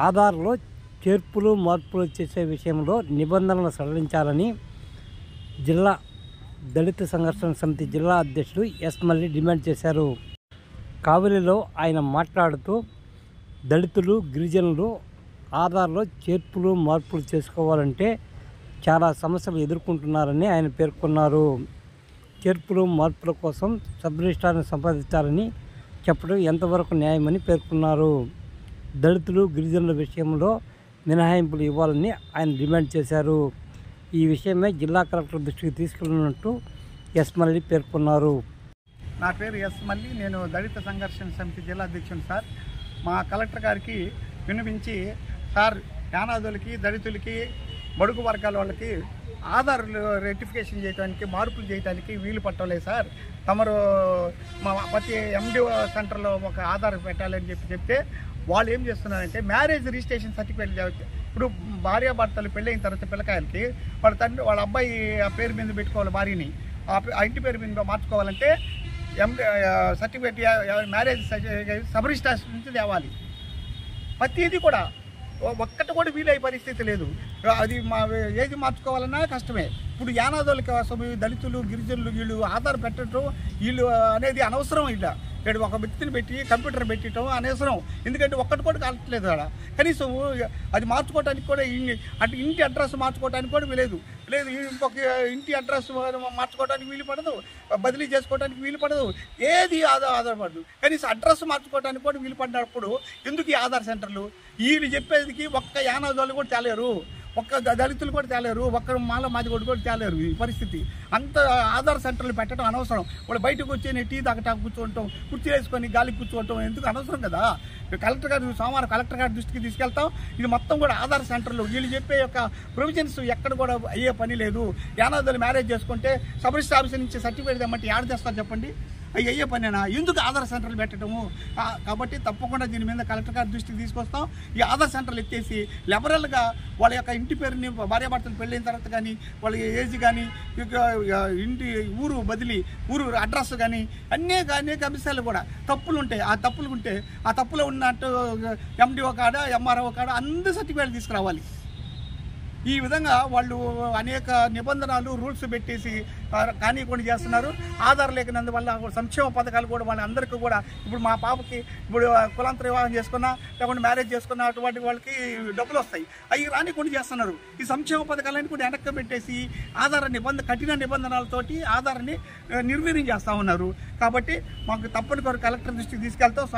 ఆధార్లో చేర్పులు మార్పులు చేసే విషయంలో నిబంధనలు సడలించాలని జిల్లా దళిత సంఘర్షణ సమితి జిల్లా అధ్యక్షుడు ఎస్ మల్లి డిమాండ్ చేశారు. కావలిలో ఆయన మాట్లాడుతూ దళితులు గిరిజనులు ఆధార్లో చేర్పులు మార్పులు చేసుకోవాలంటే చాలా సమస్యలు ఎదుర్కొంటున్నారని ఆయన పేర్కొన్నారు. చేర్పులు మార్పుల కోసం సబ్ రిజిస్ట్రార్ని సంపాదించాలని చెప్పడం ఎంతవరకు న్యాయమని పేర్కొన్నారు. దళితులు గిరిజనుల విషయంలో మినహాయింపులు ఇవ్వాలని ఆయన డిమాండ్ చేశారు. ఈ విషయమై జిల్లా కలెక్టర్ దృష్టికి తీసుకెళ్లినట్టు ఎస్ మల్లి పేర్కొన్నారు. నా పేరు ఎస్ మల్లి, నేను దళిత సంఘర్షణ సమితి జిల్లా అధ్యక్షుడు సార్. మా కలెక్టర్ గారికి వినిపించి, సార్ యానాదులకి దళితులకి బడుగు వర్గాల వాళ్ళకి ఆధార్ రెక్టిఫికేషన్ చేయడానికి మార్పులు చేయడానికి వీలు పట్టలేదు సార్. తమరు మా ప్రతి ఎండిఓ సెంటర్లో ఒక ఆధార్ పెట్టాలని చెప్తే వాళ్ళు ఏం చేస్తున్నారంటే మ్యారేజ్ రిజిస్ట్రేషన్ సర్టిఫికేట్. ఇప్పుడు భార్యాభర్తలు పెళ్ళైన తర్వాత పిల్లకాయలకి వాళ్ళ తండ్రి వాళ్ళ అబ్బాయి పేరు మీద పెట్టుకోవాలి, భార్యని ఆ ఇంటి పేరు మీద మార్చుకోవాలంటే సర్టిఫికేట్ మ్యారేజ్ సబ్ రిజిస్ట్రార్ నుంచి తేవాలి. ప్రతిదీ కూడా ఒక్కటి కూడా వీలయ్యే పరిస్థితి లేదు. అది మా ఏది మార్చుకోవాలన్నా కష్టమే. ఇప్పుడు యానాదులకి అసలు దళితులు గిరిజనులు వీళ్ళు ఆధార్ పెట్టడం వీళ్ళు అనేది అనవసరం. ఇక్కడ ఒక వ్యక్తిని పెట్టి కంప్యూటర్ పెట్టడం అనవసరం. ఎందుకంటే ఒక్కటి కూడా కావట్లేదు అక్కడ. కనీసం అది మార్చుకోవడానికి కూడా అటు ఇంటి అడ్రస్ మార్చుకోవడానికి కూడా లేదు. ఇంకొక ఇంటి అడ్రస్ మార్చుకోవడానికి వీలు పడదు, బదిలీ చేసుకోవడానికి వీలు పడదు, ఏది ఆధారపడదు. కనీసం అడ్రస్ మార్చుకోవడానికి కూడా వీలు పడినప్పుడు ఎందుకు ఈ ఆధార్ సెంటర్లు? వీళ్ళు చెప్పేదికి ఒక్క యానాదులు కూడా తేలేరు, ఒక్క దళితులు కూడా తేలేరు, ఒక్క మాది కూడా తేలేరు. ఈ పరిస్థితి అంత ఆధార్ సెంటర్లు పెట్టడం అనవసరం. వాళ్ళు బయటకు వచ్చి టీ తాగటా కూర్చోవటం, కుర్చీ వేసుకొని గాలి కూర్చోవటం ఎందుకు అనవసరం కదా. కలెక్టర్ గారు సోమవారం కలెక్టర్ గారి దృష్టికి తీసుకెళ్తాం. ఇది మొత్తం కూడా ఆధార్ సెంటర్లు వీళ్ళు చెప్పే యొక్క ప్రొవిజన్స్ ఎక్కడ కూడా అయ్యే పని లేదు. యానాదులు మ్యారేజ్ చేసుకుంటే సబ్ రిజిస్టర్ ఆఫీస్ నుంచి సర్టిఫికేట్ తెమ్మంటే యాడ్ చేస్తారు చెప్పండి? అయ్యే పనేనా? ఎందుకు ఆధార్ సెంటర్లు పెట్టడము? కాబట్టి తప్పకుండా దీని మీద కలెక్టర్ గారి దృష్టికి తీసుకొస్తాం. ఈ ఆధార్ సెంటర్లు ఎత్తేసి లిబరల్గా వాళ్ళ యొక్క ఇంటి పేరుని భార్యాభర్తలు పెళ్ళైన తర్వాత కానీ వాళ్ళ ఏజ్ కానీ ఇంటి ఊరు బదిలీ ఊరు అడ్రస్ కానీ అనేక అంశాలు కూడా తప్పులు ఉంటాయి. ఆ తప్పులు ఉంటే ఆ తప్పులో ఉన్నట్టు ఎండిఓ కాడ ఎంఆర్ఓ కాడ అందరూ సర్టిఫికేట్ తీసుకురావాలి. ఈ విధంగా వాళ్ళు అనేక నిబంధనలు రూల్స్ పెట్టేసి కానీకుండా చేస్తున్నారు. ఆధార్ లేకనందువల్ల సంక్షేమ పథకాలు కూడా వాళ్ళందరికీ కూడా ఇప్పుడు మా పాపకి ఇప్పుడు కులాంతర వివాహం చేసుకున్నా లేకుంటే మ్యారేజ్ చేసుకున్న అటువంటి వాళ్ళకి డబ్బులు వస్తాయి, అవి రానికుండా చేస్తున్నారు. ఈ సంక్షేమ పథకాలన్నీ కూడా వెనక్కి పెట్టేసి ఆధార్ కఠిన నిబంధనలతోటి ఆధార్ని నిర్వీర్యం చేస్తూ ఉన్నారు. కాబట్టి మాకు తప్పనిసరి కలెక్టర్ దృష్టికి తీసుకెళ్తాం.